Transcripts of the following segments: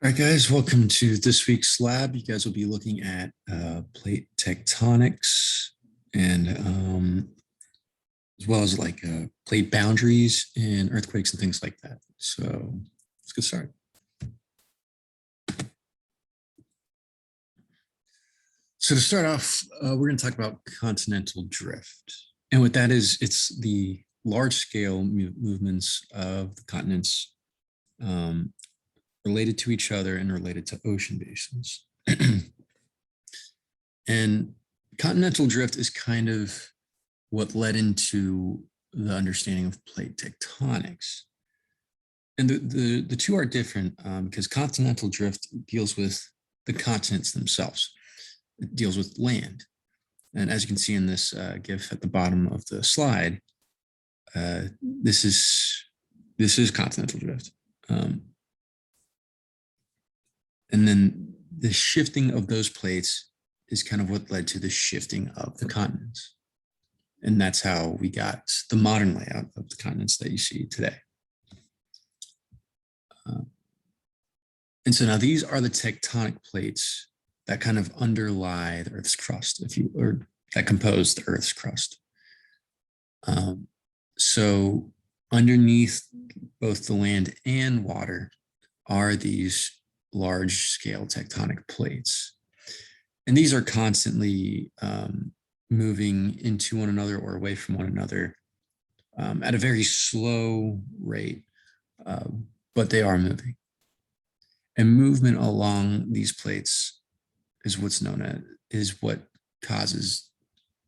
All right, guys, welcome to this week's lab. You guys will be looking at plate tectonics and as well as like plate boundaries and earthquakes and things like that. So let's get started. So to start off, we're going to talk about continental drift. And what that is, it's the large scale movements of the continents related to each other and related to ocean basins. And continental drift is kind of what led into the understanding of plate tectonics. And the two are different because continental drift deals with the continents themselves. It deals with land. And as you can see in this GIF at the bottom of the slide, this is continental drift. And then the shifting of those plates is kind of what led to the shifting of the continents. And that's how we got the modern layout of the continents that you see today. And so now these are the tectonic plates that kind of underlie the Earth's crust, or that compose the Earth's crust. So underneath both the land and water are these large scale tectonic plates. And these are constantly moving into one another or away from one another at a very slow rate, but they are moving. And movement along these plates is what causes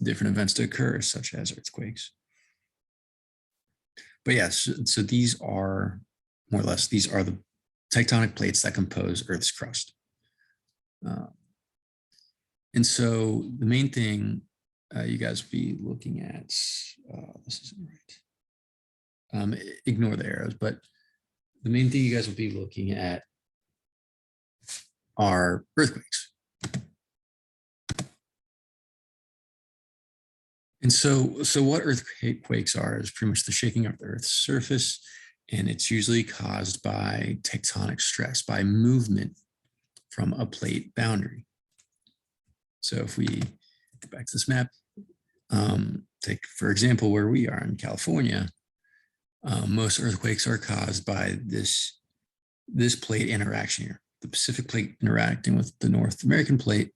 different events to occur, such as earthquakes. But yes, so these are more or less, these are the tectonic plates that compose Earth's crust. And so the main thing you guys will be looking at, this isn't right. Ignore the arrows, but the main thing you guys will be looking at are earthquakes. And so what earthquakes are is pretty much the shaking of the Earth's surface, and it's usually caused by tectonic stress, by movement from a plate boundary. So if we go back to this map, take, for example, where we are in California, most earthquakes are caused by this plate interaction here, the Pacific plate interacting with the North American plate,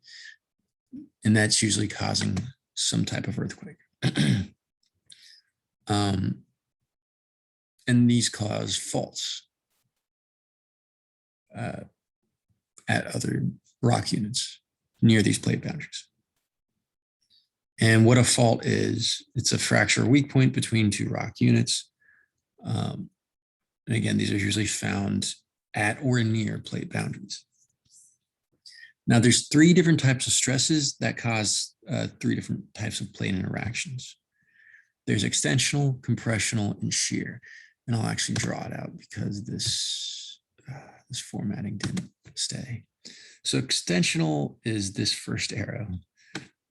and that's usually causing some type of earthquake. And these cause faults at other rock units near these plate boundaries. And what a fault is, it's a fracture or weak point between two rock units. And again, these are usually found at or near plate boundaries. Now, there's three different types of stresses that cause three different types of plate interactions. There's extensional, compressional, and shear. And I'll actually draw it out because this formatting didn't stay. So extensional is this first arrow.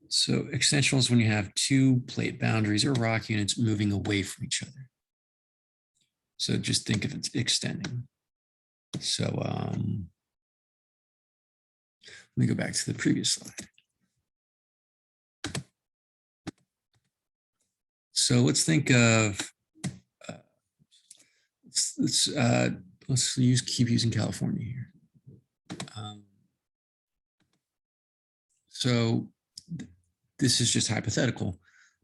So extensional is when you have two plate boundaries or rock units moving away from each other. So just think of it extending. So let me go back to the previous slide. So let's think of, let's keep using California here. So this is just hypothetical.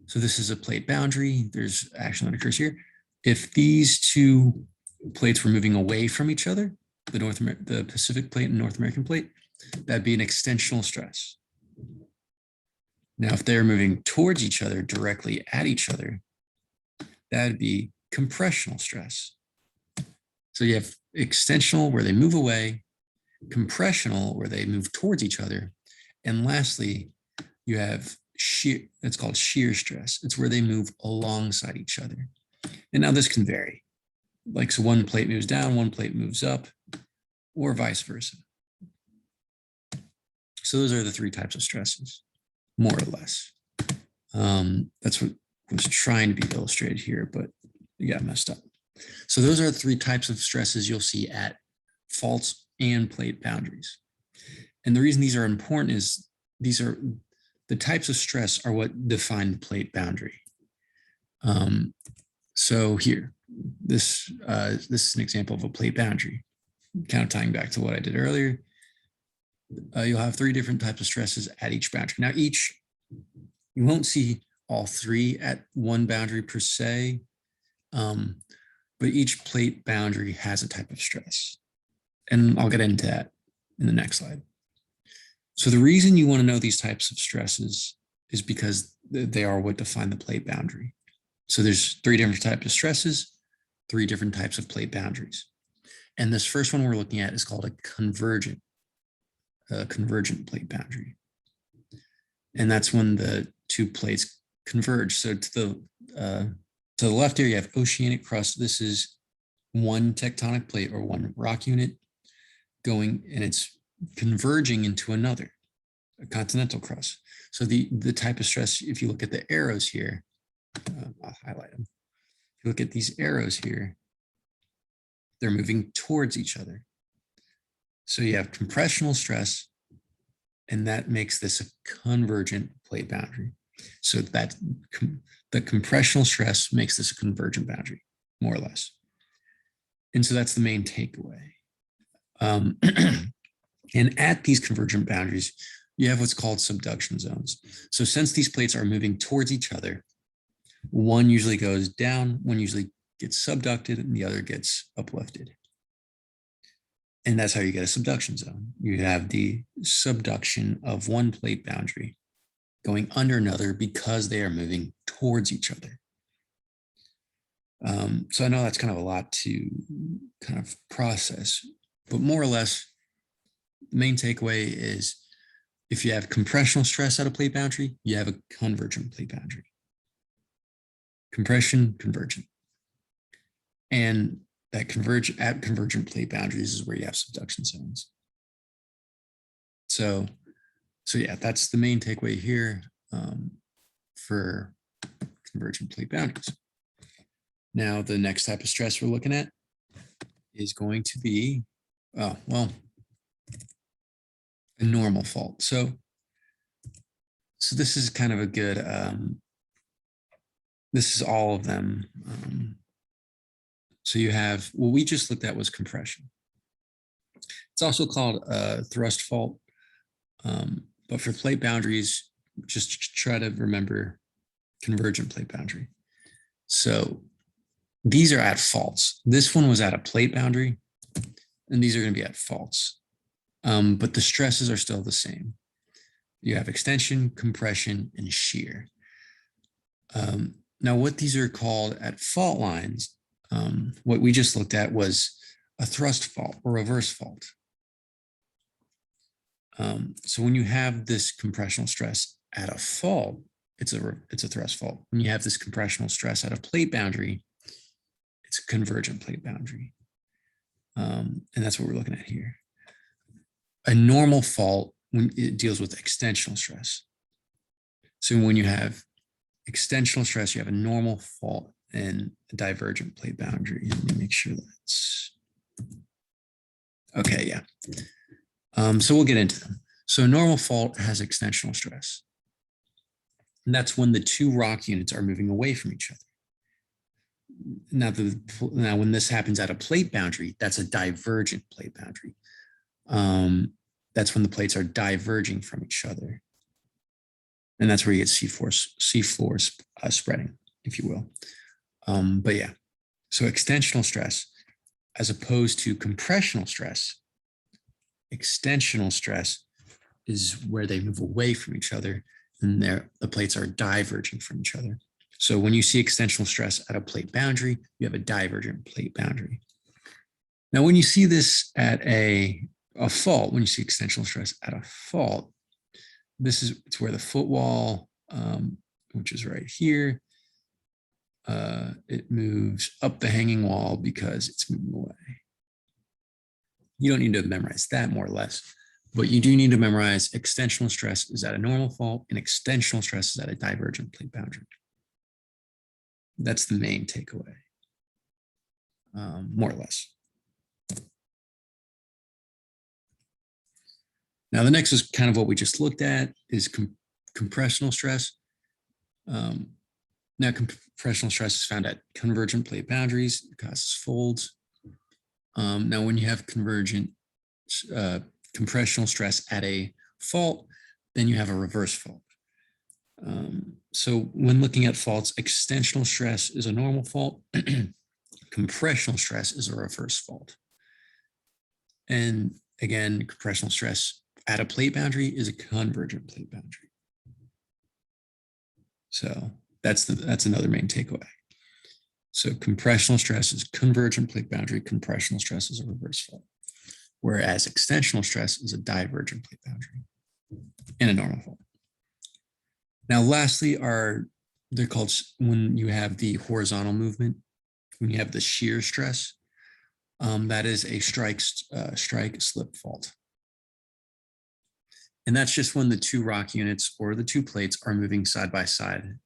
So this is a plate boundary. There's action that occurs here. If these two plates were moving away from each other, the Pacific plate and North American plate, that'd be an extensional stress. Now, if they're moving towards each other, directly at each other, that'd be compressional stress. So you have extensional where they move away, compressional where they move towards each other, and lastly, you have shear. That's called shear stress. It's where they move alongside each other. And now this can vary. Like, so one plate moves down, one plate moves up, or vice versa. So those are the three types of stresses, more or less. That's what was trying to be illustrated here, but it got messed up. So those are the three types of stresses you'll see at faults and plate boundaries. And the reason these are important is these are the types of stress are what define the plate boundary. So here, this is an example of a plate boundary. Kind of tying back to what I did earlier. You'll have 3 different types of stresses at each boundary. Now, you won't see all 3 at one boundary per se, but each plate boundary has a type of stress. And I'll get into that in the next slide. So the reason you want to know these types of stresses is because they are what define the plate boundary. So there's 3 different types of stresses, 3 different types of plate boundaries. And this first one we're looking at is called a convergent plate boundary. And that's when the 2 plates converge. So to the left here, you have oceanic crust. This is one tectonic plate or one rock unit going, and it's converging into another, a continental crust. So the type of stress, if you look at the arrows here, I'll highlight them. If you look at these arrows here, they're moving towards each other. So you have compressional stress, and that makes this a convergent plate boundary. So that the compressional stress makes this a convergent boundary, more or less. And so that's the main takeaway. And at these convergent boundaries, you have what's called subduction zones. So since these plates are moving towards each other, one usually goes down, one usually gets subducted, and the other gets uplifted. And that's how you get a subduction zone. You have the subduction of one plate boundary going under another because they are moving towards each other. So I know that's kind of a lot to kind of process, but more or less, the main takeaway is if you have compressional stress at a plate boundary, you have a convergent plate boundary. Compression, convergent. And that convergent plate boundaries is where you have subduction zones. So yeah, that's the main takeaway here for convergent plate boundaries. Now, the next type of stress we're looking at is going to be, a normal fault. So this is kind of a good, this is all of them. So you have, what we just looked at was compression. It's also called a thrust fault. But for plate boundaries, just try to remember convergent plate boundary. So these are at faults. This one was at a plate boundary, and these are going to be at faults. But the stresses are still the same. You have extension, compression, and shear. Now, what these are called at fault lines, what we just looked at was a thrust fault or reverse fault. So when you have this compressional stress at a fault, it's a thrust fault. When you have this compressional stress at a plate boundary, it's a convergent plate boundary. And that's what we're looking at here. A normal fault, when it deals with extensional stress. So when you have extensional stress, you have a normal fault and a divergent plate boundary. Let me make sure that's okay. Yeah. So we'll get into them. So normal fault has extensional stress. And that's when the 2 rock units are moving away from each other. Now when this happens at a plate boundary, that's a divergent plate boundary. That's when the plates are diverging from each other. And that's where you get seafloor spreading, if you will. But yeah, so extensional stress as opposed to compressional stress. Extensional stress is where they move away from each other and the plates are diverging from each other. So when you see extensional stress at a plate boundary, you have a divergent plate boundary. Now, when you see this at a fault, when you see extensional stress at a fault, it's where the footwall, which is right here, it moves up the hanging wall because it's moving away. You don't need to memorize that, more or less, but you do need to memorize extensional stress is at a normal fault and extensional stress is at a divergent plate boundary. That's the main takeaway, more or less. Now, the next is kind of what we just looked at is compressional stress. Now, compressional stress is found at convergent plate boundaries. It causes folds. Now, when you have convergent compressional stress at a fault, then you have a reverse fault. So when looking at faults, extensional stress is a normal fault. Compressional stress is a reverse fault. And again, compressional stress at a plate boundary is a convergent plate boundary. So that's another main takeaway. So compressional stress is convergent plate boundary, compressional stress is a reverse fault, whereas extensional stress is a divergent plate boundary and a normal fault. Now, lastly, they're called, when you have the horizontal movement, when you have the shear stress, that is a strike slip fault. And that's just when the two rock units or the two plates are moving side by side,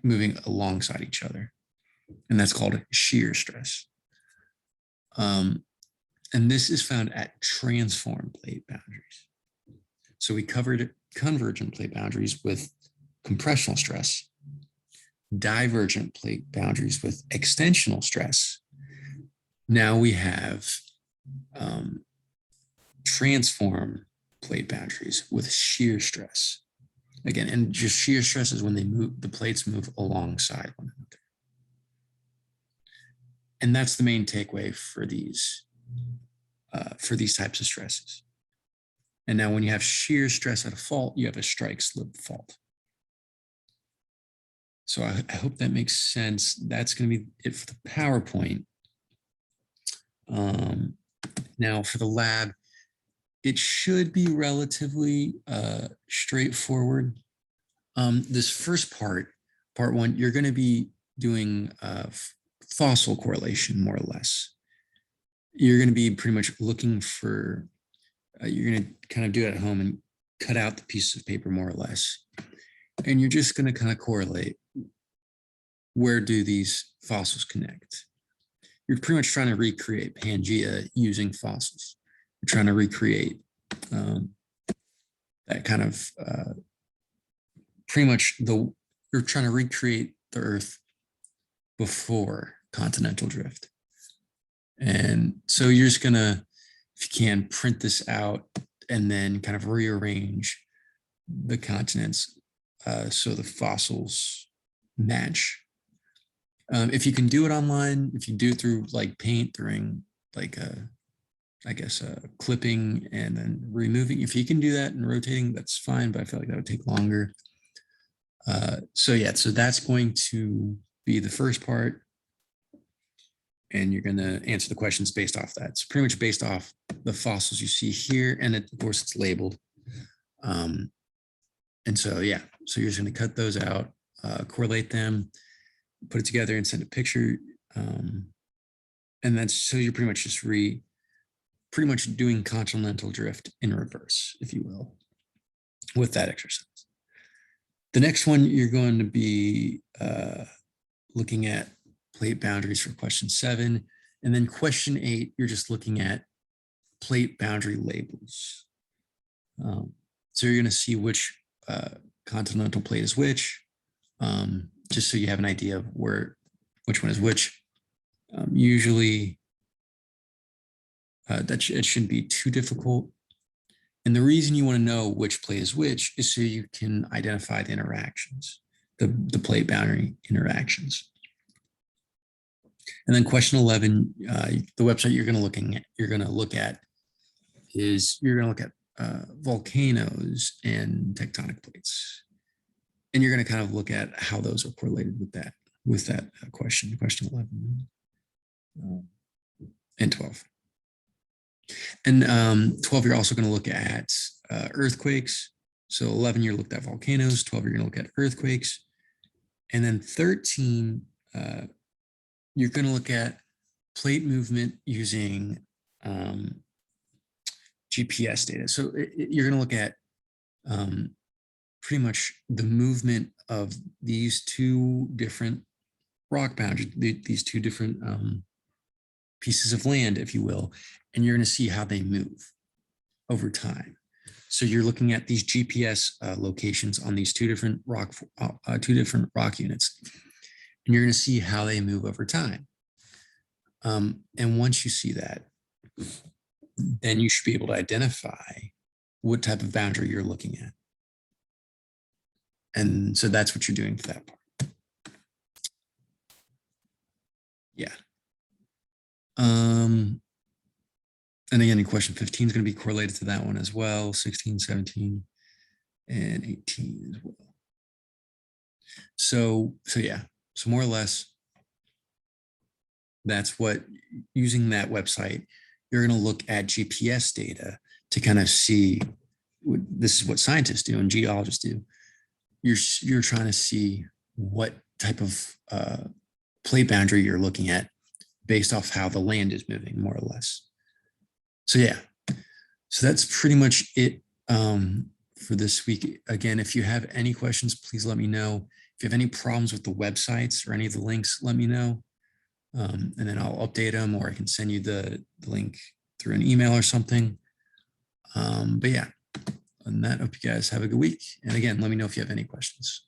moving alongside each other. And that's called shear stress. And this is found at transform plate boundaries. So we covered convergent plate boundaries with compressional stress, divergent plate boundaries with extensional stress. Now we have transform plate boundaries with shear stress. Again, and just shear stress is when the plates move alongside one another. And that's the main takeaway for these types of stresses. And now when you have shear stress at a fault, you have a strike slip fault. So I hope that makes sense. That's going to be it for the PowerPoint. Now for the lab, it should be relatively straightforward. This first part one, you're going to be doing fossil correlation, more or less. You're going to be pretty much looking for, you're going to kind of do it at home and cut out the pieces of paper, more or less. And you're just going to kind of correlate, where do these fossils connect? You're pretty much trying to recreate Pangea using fossils. You're trying to recreate that kind of pretty much you're trying to recreate the Earth before continental drift. And so you're just gonna, if you can, print this out and then kind of rearrange the continents so the fossils match. If you can do it online, if you do it through like Paint during like clipping and then removing, if you can do that and rotating, that's fine, but I feel like that would take longer. So that's going to be the first part. And you're going to answer the questions based off that. It's pretty much based off the fossils you see here. And of course it's labeled. And so, so you're just going to cut those out, correlate them, put it together and send a picture. And that's, so you're pretty much just pretty much doing continental drift in reverse, if you will, with that exercise. The next one, you're going to be looking at plate boundaries for question 7. And then question 8, you're just looking at plate boundary labels. So you're going to see which continental plate is which, just so you have an idea of which one is which. Usually, it shouldn't be too difficult. And the reason you want to know which plate is which is so you can identify the interactions, the plate boundary interactions. And then question 11, the website you're going to look at is volcanoes and tectonic plates. And you're going to kind of look at how those are correlated with that question 11 and 12. And 12, you're also going to look at earthquakes. So 11, you're looked at volcanoes. 12, you're going to look at earthquakes. And then 13, you're going to look at plate movement using GPS data. So you're going to look at pretty much the movement of these two different rock boundaries, these two different pieces of land, if you will, and you're going to see how they move. over time. So you're looking at these GPS locations on these two different rock units, and you're going to see how they move over time. And once you see that, then you should be able to identify what type of boundary you're looking at. And so that's what you're doing for that part. Yeah. And again, in question 15 is going to be correlated to that one as well. 16, 17, and 18 as well. So yeah. So more or less, that's what, using that website, you're going to look at GPS data to kind of see, this is what scientists do and geologists do. You're trying to see what type of plate boundary you're looking at based off how the land is moving, more or less. So yeah, so that's pretty much it for this week. Again, if you have any questions, please let me know. If you have any problems with the websites or any of the links, let me know. And then I'll update them, or I can send you the link through an email or something. But yeah, on that, I hope you guys have a good week. And again, let me know if you have any questions.